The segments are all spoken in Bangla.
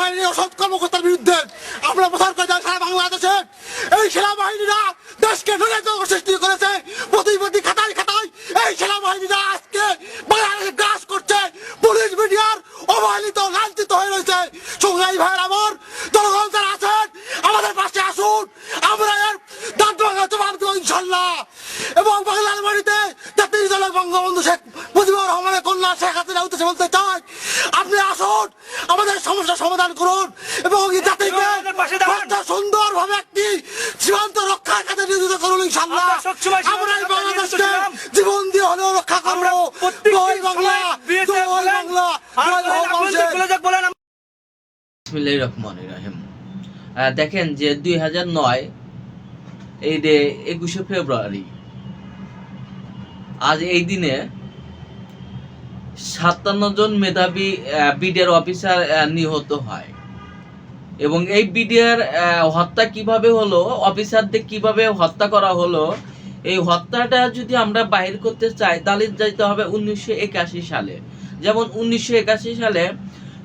সেনাবাহিনী ও সৎ কর্মকর্তার বিরুদ্ধে আমরা প্রচার করে যাই সারা বাংলাদেশে। এই সেনাবাহিনীরা দেশকে নৈরাজ্য সৃষ্টি করেছে প্রতিপত্তি খাতায় খাতায়। এই সেনাবাহিনীরা আজকে বাংলাদেশে গ্রাস করছে, পুলিশ মিডিয়ার অবহেলিত লাঞ্ছিত হয়ে রয়েছে। সংগ্রামী ভাইয়ের আমার জনগণ যারা আছেন আমাদের পাশে আসুন, আমরা এর দাঁত ভাঙা জবাব দেবো ইনশাল্লাহ। এবং বাংলার মাটিতে জাতির জনক বঙ্গবন্ধু শেখ মুজিবুর রহমানের কন্যা শেখ হাসিনার উদ্দেশ্যে বলতে চাই, আপনি আসুন আমাদের সমস্যার সমাধান করুন এবং এই জাতিকে সুন্দর ভাবে একটি সীমান্ত রক্ষার কাজে নিয়োজিত করুন ইনশাল্লাহ। আমরা এই বাংলাদেশকে জীবন দিয়ে হলেও রক্ষা করবো। জয় বাংলা, জয় বাংলা, বিসমিল্লাহির রহমানির রহিম। দেখেন যে 2009 এই যে 21শে ফেব্রুয়ারি, আজ এই দিনে 57 জন মেধাবী বিডিআর অফিসার নিহত হয়। এবং এই বিডিআর হত্যা কিভাবে হলো, অফিসারদের কিভাবে হত্যা করা হলো, এই হত্যাটা যদি আমরা বাহির করতে চাই তাহলে যাইতে হবে 1981 সালে। যেমন 1981 সালে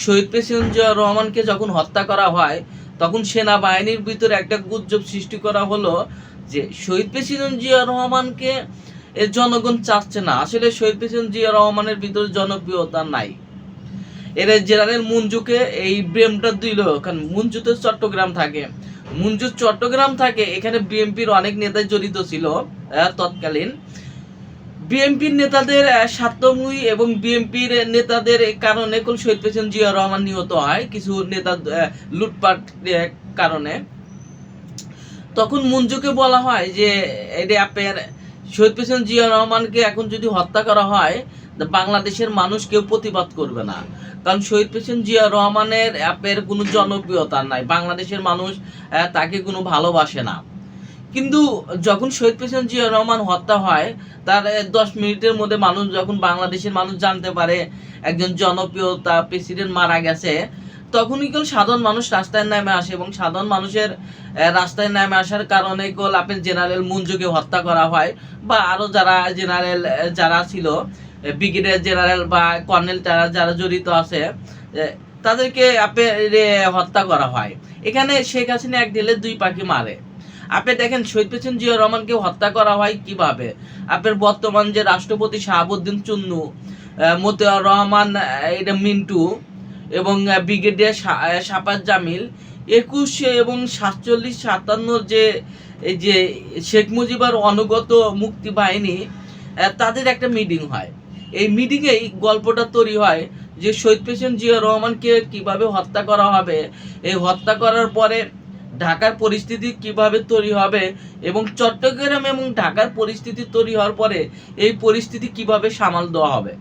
শহীদ প্রেসিডেন্ট জিয়াউর রহমানকে যখন হত্যা করা হয় তখন সেনাবাহিনীর ভিতরে একটা গুজব সৃষ্টি করা হলো যে শহীদ প্রেসিডেন্ট জিয়াউর রহমানকে জনগণ চাচ্ছে না। আসলে শহীদ প্রেসিডেন্ট জিয়াউর রহমানের ভিতরে জনপ্রিয়তা নাই। এর জেনারেল মঞ্জুকে এই ব্রেমটা দিল, কারণ মঞ্জু তো চট্টগ্রাম থাকে, মঞ্জু চট্টগ্রাম থাকে, এখানে বিএনপির অনেক নেতা জড়িত ছিল তৎকালীন। বিএনপির নেতাদের স্বার্থময়ী এবং বিএনপির নেতাদের কারণে শহীদ প্রেসিডেন্ট জিয়াউর রহমান নিহত হয়, কিছু নেতা লুটপাট কারণে। তখন মঞ্জুকে বলা হয় যে এটা আপনার শহীদ প্রেসিডেন্ট জিয়াউর রহমানকে এখন যদি হত্যা করা হয় বাংলাদেশের মানুষ কেউ প্রতিবাদ করবে না, কারণ শহীদ প্রেসিডেন্ট জিয়াউর রহমানের আপনার কোনো জনপ্রিয়তা নাই, বাংলাদেশের মানুষ তাকে কোনো ভালোবাসে না। কিন্তু যখন শহীদ প্রেসিডেন্ট জিয়াউর রহমান হত্যা হয় তার 10 মিনিটের মধ্যে মানুষ, যখন বাংলাদেশের মানুষ জানতে পারে একজন জনপ্রিয়তা প্রেসিডেন্ট মারা গেছে, তখনই সাধারণ মানুষ রাস্তায় নেমে আসে। এবং সাধারণ মানুষের রাস্তায় নেমে আসার কারণে আপনার জেনারেল মঞ্জুকে হত্যা করা হয়, বা আরো যারা জেনারেল যারা ছিল, ব্রিগেডিয়ার জেনারেল বা কর্নেল যারা জড়িত আছে তাদেরকে হত্যা করা হয়। এখানে শেখ হাসিনা এক ঢিলে দুই পাখি মারে। আপনি দেখেন শহীদ প্রেসিডেন্ট জিয়াউর রহমানকে হত্যা করা হয় কিভাবে। আপনার বর্তমান যে রাষ্ট্রপতি শাহাবুদ্দিন চুন্নু, মতিউর রহমান এটা মিন্টু এবং ব্রিগেডিয়ার শাফাত জামিল 21 এবং 47, 57 যে শেখ মুজিবের অনুগত মুক্তি বাহিনী, তাদের একটা মিটিং হয়। এই মিটিংয়েই গল্পটা তৈরি হয় যে শহীদ প্রেসিডেন্ট জিয়াউর রহমানকে কিভাবে হত্যা করা হবে, এই হত্যা করার পরে ঢাকার পরিস্থিতি কিভাবে তৈরি হবে এবং চট্টগ্রাম এবং ঢাকার পরিস্থিতি তৈরি হওয়ার পরে এই পরিস্থিতি কিভাবে সামাল দেওয়া হবে।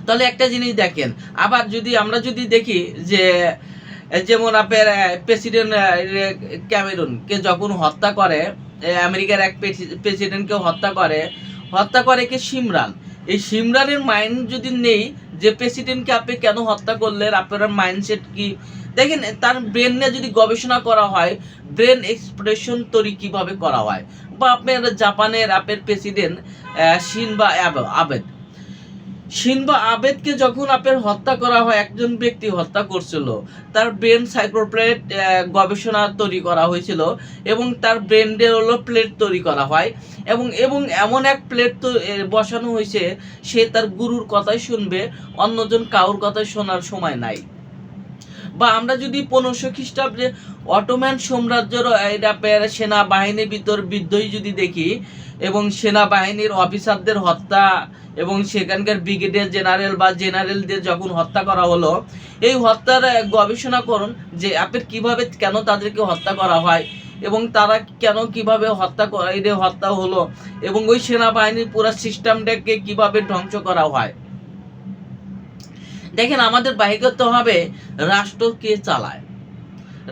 তাহলে একটা জিনিস দেখেন, আবার আমরা যদি দেখি যে যেমন আপনার প্রেসিডেন্ট ক্যামেরুনকে যখন হত্যা করে, আমেরিকার এক প্রেসিডেন্টকে হত্যা করে কে সিমরান। এই সিমরানের মাইন্ড যদি নেই যে প্রেসিডেন্টকে আপনি কেন হত্যা করলেন, আপনার মাইন্ডসেট কি, দেখেন তার ব্রেন নিয়ে যদি গবেষণা করা হয় ব্রেন এক্সপ্রেশন তৈরি কিভাবে করা হয়। বা আপনার জাপানের প্রেসিডেন্ট শিনবা আবেদকে যখন আপনার হত্যা করা হয়, একজন ব্যক্তি হত্যা করছিল, তার ব্রেন সাইক্রোপ্লেট গবেষণা তৈরি করা হয়েছিল এবং তার ব্রেনের প্লেট তৈরি করা হয় এবং এমন এক প্লেট বসানো হয়েছে সে তার গুরুর কথাই শুনবে, অন্যজন কারোর কথাই শোনার সময় নাই। বা আমরা যদি 1500 খ্রিস্টাব্দে অটোম্যান সাম্রাজ্যের সেনাবাহিনীর ভিতর বিদ্রোহী যদি দেখি এবং সেনাবাহিনীর অফিসারদের হত্যা এবং সেখানকার ব্রিগেডিয়ার জেনারেল বা জেনারেলদের যখন হত্যা করা হলো, এই হত্যার গবেষণা করুন যে আপনার কিভাবে কেন তাদেরকে হত্যা করা হয় এবং তারা কেন কিভাবে হত্যা হলো এবং ওই সেনাবাহিনীর পুরো সিস্টেমটাকে কিভাবে ধ্বংস করা হয়। দেখেন আমাদের বাহির করতে হবে রাষ্ট্র কে চালায়।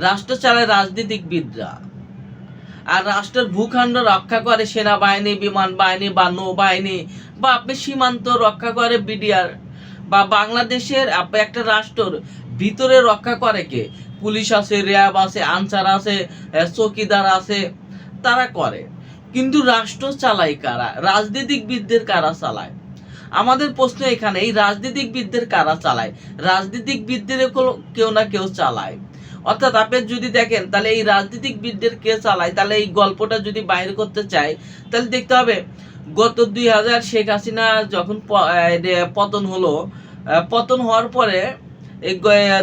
রাষ্ট্র চালায় রাজনীতিবিদরা, আর রাষ্ট্রের ভূখণ্ড রক্ষা করে সেনাবাহিনী, বিমান বাহিনী বা নৌবাহিনী, বা আপনি সীমান্ত রক্ষা করে বিডিআর, বা বাংলাদেশের একটা রাষ্ট্রের ভিতরে রক্ষা করে কে, পুলিশ আছে, র্যাব আছে, আনসার আছে, চৌকিদার আছে, তারা করে। কিন্তু রাষ্ট্র চালায় কারা, রাজনীতিবিদদের কারা চালায়। আমাদের প্রশ্ন এখানে, এই রাজনীতিবিদদের কারা চালায়? রাজনীতিবিদদের কেউ না কেউ চালায়। অর্থাৎ আপনি যদি দেখেন তাহলে এই রাজনীতিবিদদের কে চালায়, তাহলে এই গল্পটা যদি বাইরে করতে চাই তাহলে দেখতে হবে গত 2000 শেখ হাসিনা যখন পতন হলো, পতন হওয়ার পরে এই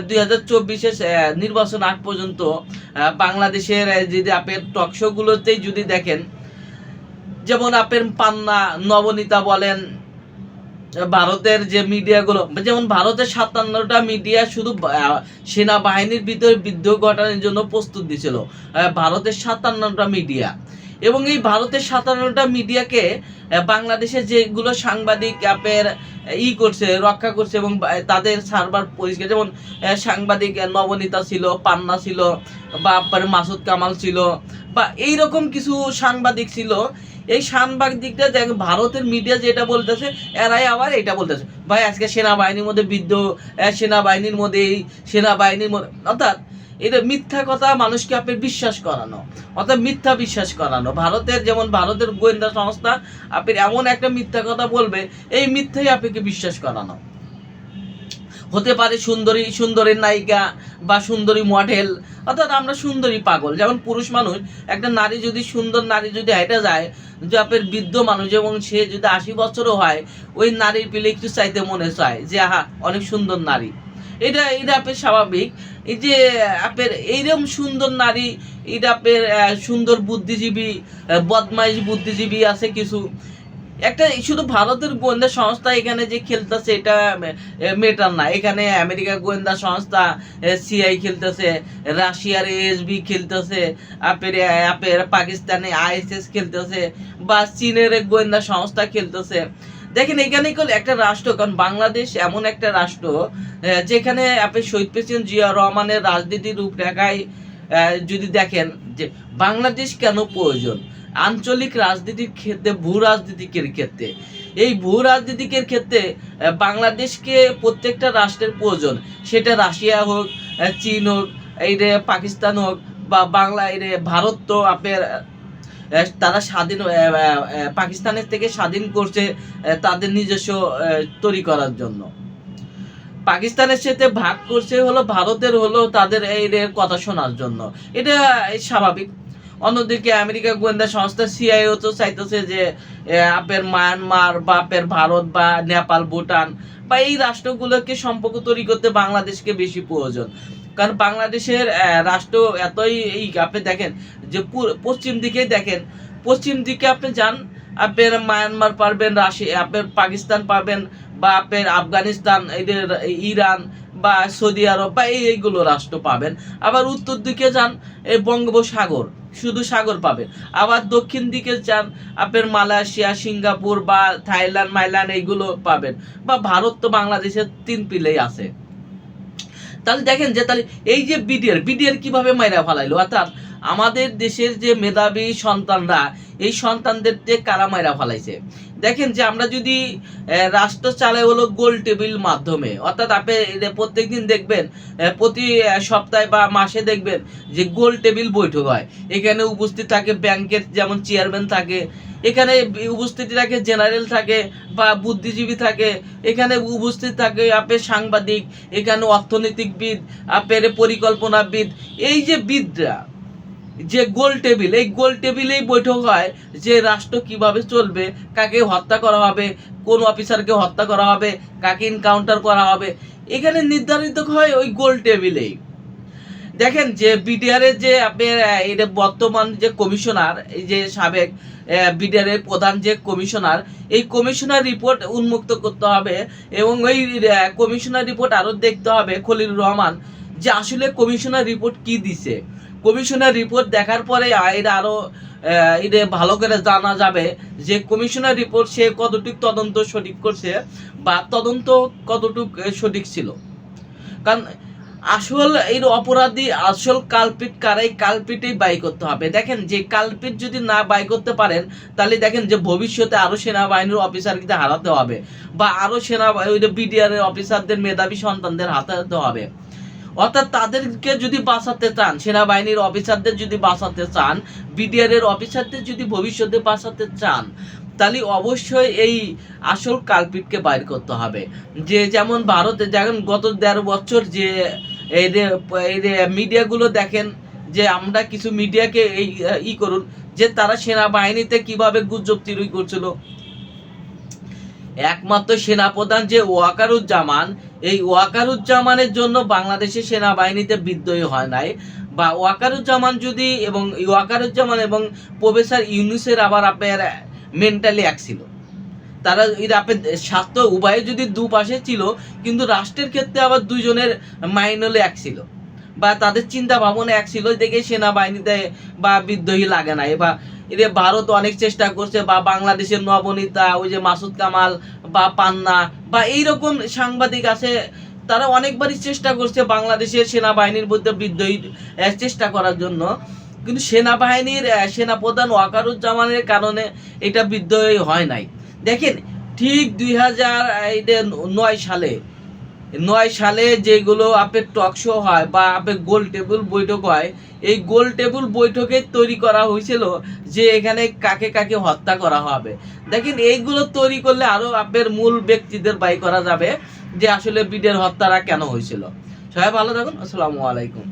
2024-এর নির্বাচন আগ পর্যন্ত বাংলাদেশের যদি আপনি টকশো গুলোতেই যদি দেখেন, যেমন আপনার পান্না, নবনীতা বলেন, ভারতের যে মিডিয়াগুলো, যেমন ভারতের 57টা মিডিয়া শুধু সেনাবাহিনীর ভিতরে বিদ্রোহ ঘটানোর জন্য প্রস্তুত দিছিল, ভারতের 57টা মিডিয়া। এবং এই ভারতের 57টা মিডিয়াকে বাংলাদেশের যেগুলো সাংবাদিক আপনার করছে, রক্ষা করছে এবং তাদের সার্ভার পরিষ্কার, যেমন সাংবাদিক নবনীতা ছিল, পান্না ছিল, বা আপনার মাসুদ কামাল ছিল, বা এইরকম কিছু সাংবাদিক ছিল। এই সাংবাদিকটা দেখ ভারতের মিডিয়া যেটা বলতেছে, এরাই আবার এটা বলতেছে, ভাই আজকে সেনাবাহিনীর মধ্যে বিদ্রোহ, সেনাবাহিনীর মধ্যে এই, সেনাবাহিনীর মধ্যে, অর্থাৎ এটা মিথ্যা কথা মানুষকে আপনি বিশ্বাস করানো, অর্থাৎ মিথ্যা বিশ্বাস করানো। ভারতের যেমন ভারতের গোয়েন্দা সংস্থা আপনি এমন একটা মিথ্যা কথা বলবে, এই মিথ্যাই আপনাকে বিশ্বাস করানো। হতে পারে সুন্দরীর নায়িকা বা সুন্দরী মডেল, অর্থাৎ আমরা সুন্দরী পাগল। যেমন পুরুষ মানুষ, একটা নারী যদি সুন্দর নারী যদি হেঁটে যায়, যে আপনার বৃদ্ধ মানুষ এবং সে যদি 80 বছরও হয়, ওই নারীর পেলে একটু চাইতে মনে চায় যে আহা অনেক সুন্দর নারী। এটা আপনার স্বাভাবিক। এই যে আপনার এইরকম সুন্দর নারী, এটা আপনার সুন্দর বুদ্ধিজীবী, বদমাইশ বুদ্ধিজীবী আছে কিছু। একটা শুধু ভারতের গোয়েন্দা সংস্থা এখানে যে খেলতেছে এটা মেটার না, এখানে আমেরিকার গোয়েন্দা সংস্থা সিআই খেলতেছে, রাশিয়ার এএসবি খেলতেছে, আপনার পাকিস্তানে আইএসএস খেলতেছে, বা চীনের গোয়েন্দা সংস্থা খেলতেছে। দেখেন এখানে একটা রাষ্ট্র, কারণ বাংলাদেশ এমন একটা রাষ্ট্র যেখানে আপনি শহীদ প্রেসিডেন্ট জিয়া রহমানের রাজনীতির রূপরেখায় যদি দেখেন যে বাংলাদেশ কেন প্রয়োজন, আঞ্চলিক রাজনীতির ক্ষেত্রে, ভূ রাজনীতিকের ক্ষেত্রে, এই ভূ রাজনীতিকের ক্ষেত্রে বাংলাদেশকে প্রত্যেকটা রাষ্ট্রের প্রয়োজন। সেটা রাশিয়া হোক, চীন হোক, এই রে পাকিস্তান হোক, বা বাংলা এই রে ভারত, তো আপনার তারা স্বাধীন, পাকিস্তানের থেকে স্বাধীন করছে তাদের নিজস্ব তৈরি করার জন্য। পাকিস্তানের সাথে ভাগ করছে হলো ভারতের হলো তাদের এই কথা শোনার জন্য, এটা স্বাভাবিক। অন্যদিকে আমেরিকা গোয়েন্দা সংস্থা সিআইও তো চাইতেছে যে আপনার মায়ানমার বা আপনার ভারত বা নেপাল, ভুটান বা এই রাষ্ট্রগুলোকে সম্পর্ক তৈরি করতে বাংলাদেশকে বেশি প্রয়োজন। কারণ বাংলাদেশের রাষ্ট্র এতই আপনি দেখেন যে পশ্চিম দিকে দেখেন, পশ্চিম দিকে আপনি যান, আপনার মায়ানমার পারবেন, রাশিয়া আপনার পাকিস্তান পাবেন, বা আপনার আফগানিস্তান, এদের ইরান বা সৌদি আরব বা এইগুলো রাষ্ট্র পাবেন। আবার উত্তর দিকে যান, এই বঙ্গোপসাগর, শুধু সাগর পাবেন। আবার দক্ষিণ দিকে যান, আপনার মালয়েশিয়া, সিঙ্গাপুর বা থাইল্যান্ড এইগুলো পাবেন। বা ভারত তো বাংলাদেশের 3 পিলেই আছে। তাহলে দেখেন যে তাহলে এই যে বিডিআর কিভাবে মাইরা ফেলাইলো, অর্থাৎ আমাদের দেশের যে মেধাবী সন্তানরা, এই সন্তানদেরকে কারা মাইরা ফেলাইছে। দেখেন যে আমরা যদি রাষ্ট্র চালাই হলো গোল টেবিল মাধ্যমে, অর্থাৎ আপনি প্রত্যেকদিন দেখবেন, প্রতি সপ্তাহে বা মাসে দেখবেন যে গোল টেবিল বৈঠক হয়। এখানে উপস্থিত থাকে ব্যাংকের যেমন চেয়ারম্যান থাকে, এখানে উপস্থিত থাকে জেনারেল থাকে বা বুদ্ধিজীবী থাকে, এখানে উপস্থিত থাকে আপনার সাংবাদিক, এখানে অর্থনৈতিকবিদ, আপনার পরিকল্পনাবিদ। এই যে বিদরা, যে গোল টেবিল, এই গোল টেবিলেই বৈঠক হয় যে রাষ্ট্র কিভাবে চলবে, কাকে হত্যা করা হবে, কোন অফিসারকে হত্যা করা হবে, কাকে এনকাউন্টার করা হবে, এখানে নির্ধারিত হয় ওই গোল টেবিলেই। দেখেন যে বিডিআরের যে আপনার এটা বর্তমান যে কমিশনার, এই যে সাবেক বিডিআরের প্রধান যে কমিশনার, এই কমিশনার রিপোর্ট উন্মুক্ত করতে হবে এবং ওই কমিশনার রিপোর্ট আরো দেখতে হবে খলিলুর রহমান যে আসলে কমিশনার রিপোর্ট কি দিছে। কমিশনার রিপোর্ট দেখার পরে এটা আরো এটা ভালো করে জানা যাবে যে কমিশনার রিপোর্ট সে কতটুকু তদন্ত সঠিক করছে বা তদন্ত কতটুকু সঠিক ছিল। কারণ আসল এই অপরাধী, আসল কালপিট কারাই, কালপিটেই বাই করতে হবে। দেখেন যে কালপিট যদি না বাই করতে পারেন, তাহলে দেখেন যে ভবিষ্যতে আরো সেনাবাহিনীর অফিসারকে হারাতে হবে, বা আরো বিডিআর এর অফিসারদের মেধাবী সন্তানদের হারাতে হবে। অর্থাৎ তাদেরকে যদি বাঁচাতে চান, সেনাবাহিনীর অফিসারদের যদি বাঁচাতে চান, বিডিআর এর অফিসারদের যদি ভবিষ্যতে বাঁচাতে চান, তাহলে অবশ্যই এই আসল কালপিটকে বাইর করতে হবে। যে যেমন ভারতে যেমন গত ১.৫ বছর যে এই যে মিডিয়াগুলো দেখেন, যে আমরা কিছু মিডিয়াকে এই করুন যে তারা সেনাবাহিনীতে কিভাবে গুজব তৈরি করছিল। একমাত্র সেনাপ্রধান যে ওয়াকারুজ্জামান, এই ওয়াকারুজ্জামানের জন্য বাংলাদেশের সেনাবাহিনীতে বিদ্রোহী হয় নাই। বা ওয়াকারুজ্জামান যদি এবং ওয়াকারুজ্জামান এবং প্রফেসর ইউনূসের আবার আপনার মেন্টালি এক ছিল, তারা আপনার স্বার্থ উভয়ে যদি দুপাশে ছিল, কিন্তু রাষ্ট্রের ক্ষেত্রে আবার দুইজনের মাইন্ডলে এক ছিল বা তাদের চিন্তা ভাবনা এক ছিল, দেখে সেনাবাহিনীতে বা বিদ্রোহী লাগে নাই। বা এদের ভারত অনেক চেষ্টা করছে, বা বাংলাদেশের নবনীতা ওই যে মাসুদ কামাল বা পান্না বা এইরকম সাংবাদিক আছে, তারা অনেকবারই চেষ্টা করছে বাংলাদেশের সেনাবাহিনীর মধ্যে বিদ্রোহী চেষ্টা করার জন্য, কিন্তু সেনাবাহিনীর সেনাপ্রধান ওয়াকারুজ্জামানের কারণে এটা বিদ্রোহী হয় নাই। দেখেন ঠিক 2009 সালে যেগুলো আপনার টক শো হয় বা আপনার গোল টেবিল বৈঠক হয়, এই গোল টেবিল বৈঠকে তৈরি করা হয়েছিল যে এখানে কাকে কাকে হত্যা করা হবে। দেখেন এইগুলো তৈরি করলে আরো আপনার মূল ব্যক্তিদের বাই করা যাবে যে আসলে বিডের হত্যাটা কেন হয়েছিল। সবাই ভালো থাকুন, আসসালামু আলাইকুম।